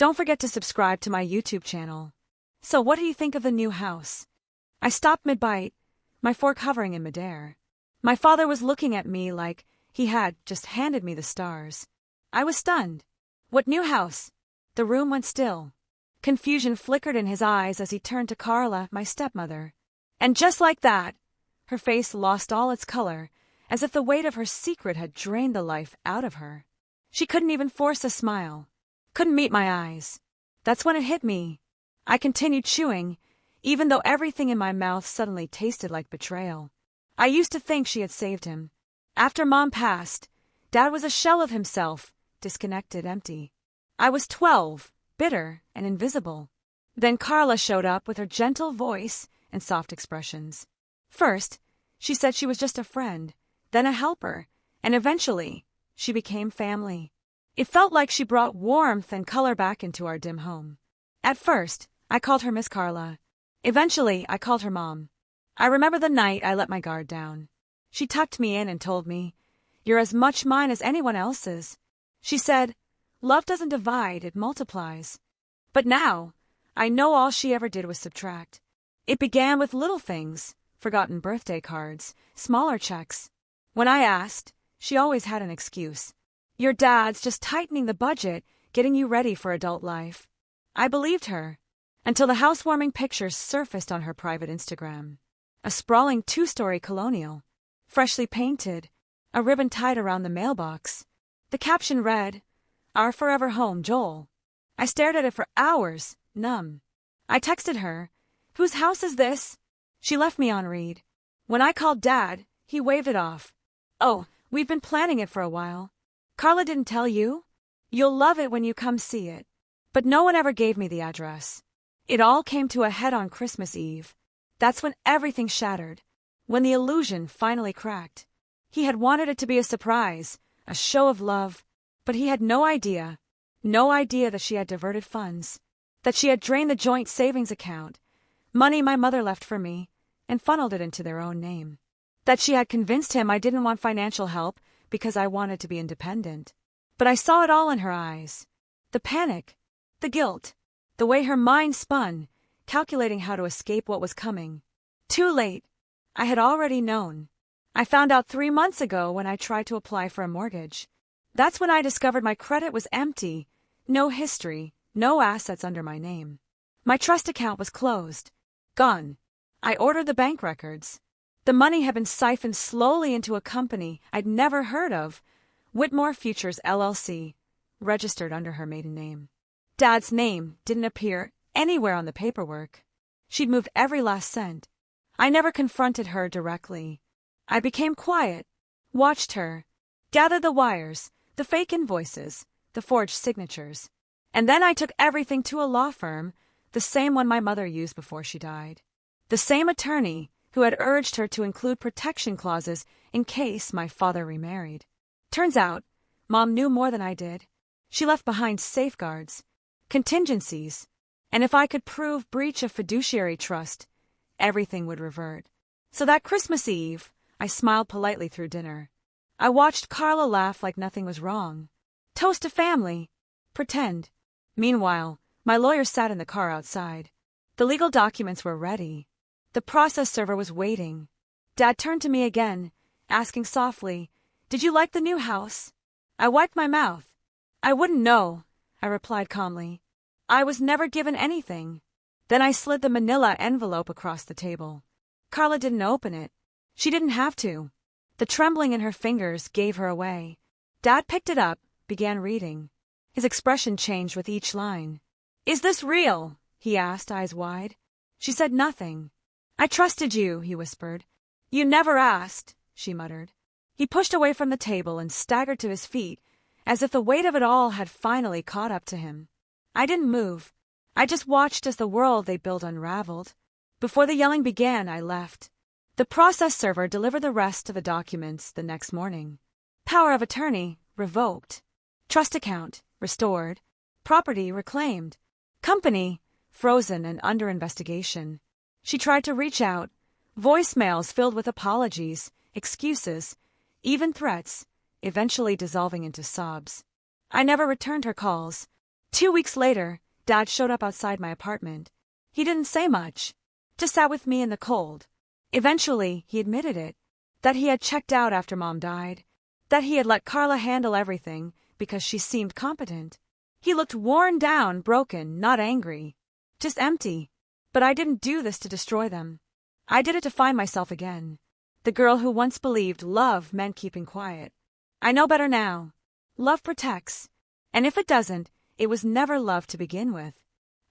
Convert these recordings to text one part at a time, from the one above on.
Don't forget to subscribe to my YouTube channel. So what do you think of the new house? I stopped mid-bite, my fork hovering in midair. My father was looking at me like he had just handed me the stars. I was stunned. What new house? The room went still. Confusion flickered in his eyes as he turned to Carla, my stepmother. And just like that, her face lost all its color, as if the weight of her secret had drained the life out of her. She couldn't even force a smile. Couldn't meet my eyes. That's when it hit me. I continued chewing, even though everything in my mouth suddenly tasted like betrayal. I used to think she had saved him. After Mom passed, Dad was a shell of himself, disconnected, empty. I was 12, bitter and invisible. Then Carla showed up with her gentle voice and soft expressions. First, she said she was just a friend, then a helper, and eventually, she became family. It felt like she brought warmth and color back into our dim home. At first, I called her Miss Carla. Eventually, I called her Mom. I remember the night I let my guard down. She tucked me in and told me, "You're as much mine as anyone else's." She said, "Love doesn't divide, it multiplies." But now, I know all she ever did was subtract. It began with little things, forgotten birthday cards, smaller checks. When I asked, she always had an excuse. "Your dad's just tightening the budget, getting you ready for adult life." I believed her, until the housewarming pictures surfaced on her private Instagram. A sprawling 2-story colonial, freshly painted, a ribbon tied around the mailbox. The caption read, "Our forever home, Joel." I stared at it for hours, numb. I texted her, "Whose house is this?" She left me on read. When I called Dad, he waved it off. "Oh, we've been planning it for a while. Carla didn't tell you? You'll love it when you come see it." But no one ever gave me the address. It all came to a head on Christmas Eve. That's when everything shattered, when the illusion finally cracked. He had wanted it to be a surprise, a show of love, but he had no idea that she had diverted funds, that she had drained the joint savings account, money my mother left for me, and funneled it into their own name. That she had convinced him I didn't want financial help because I wanted to be independent. But I saw it all in her eyes. The panic, the guilt, the way her mind spun, calculating how to escape what was coming. Too late. I had already known. I found out 3 months ago when I tried to apply for a mortgage. That's when I discovered my credit was empty, no history, no assets under my name. My trust account was closed. Gone. I ordered the bank records. The money had been siphoned slowly into a company I'd never heard of, Whitmore Futures LLC, registered under her maiden name. Dad's name didn't appear anywhere on the paperwork. She'd moved every last cent. I never confronted her directly. I became quiet, watched her, gathered the wires, the fake invoices, the forged signatures. And then I took everything to a law firm, the same one my mother used before she died. The same attorney who had urged her to include protection clauses in case my father remarried. Turns out, Mom knew more than I did. She left behind safeguards, contingencies, and if I could prove breach of fiduciary trust, everything would revert. So that Christmas Eve, I smiled politely through dinner. I watched Carla laugh like nothing was wrong. Toast to family. Pretend. Meanwhile, my lawyer sat in the car outside. The legal documents were ready. The process server was waiting. Dad turned to me again, asking softly, "Did you like the new house?" I wiped my mouth. "I wouldn't know," I replied calmly. "I was never given anything." Then I slid the manila envelope across the table. Carla didn't open it. She didn't have to. The trembling in her fingers gave her away. Dad picked it up, began reading. His expression changed with each line. "Is this real?" he asked, eyes wide. She said nothing. "I trusted you," he whispered. "You never asked," she muttered. He pushed away from the table and staggered to his feet, as if the weight of it all had finally caught up to him. I didn't move. I just watched as the world they built unraveled. Before the yelling began, I left. The process server delivered the rest of the documents the next morning. Power of attorney revoked. Trust account restored. Property reclaimed. Company frozen and under investigation. She tried to reach out. Voicemails filled with apologies, excuses, even threats, eventually dissolving into sobs. I never returned her calls. 2 weeks later, Dad showed up outside my apartment. He didn't say much, just sat with me in the cold. Eventually, he admitted it, that he had checked out after Mom died, that he had let Carla handle everything because she seemed competent. He looked worn down, broken, not angry, just empty. But I didn't do this to destroy them. I did it to find myself again. The girl who once believed love meant keeping quiet. I know better now. Love protects. And if it doesn't, it was never love to begin with.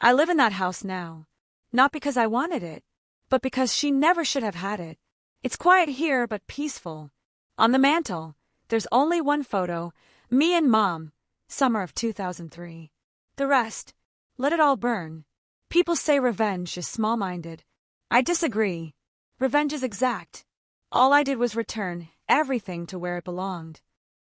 I live in that house now. Not because I wanted it, but because she never should have had it. It's quiet here, but peaceful. On the mantel, there's only one photo, me and Mom, summer of 2003. The rest, let it all burn. People say revenge is small-minded. I disagree. Revenge is exact. All I did was return everything to where it belonged.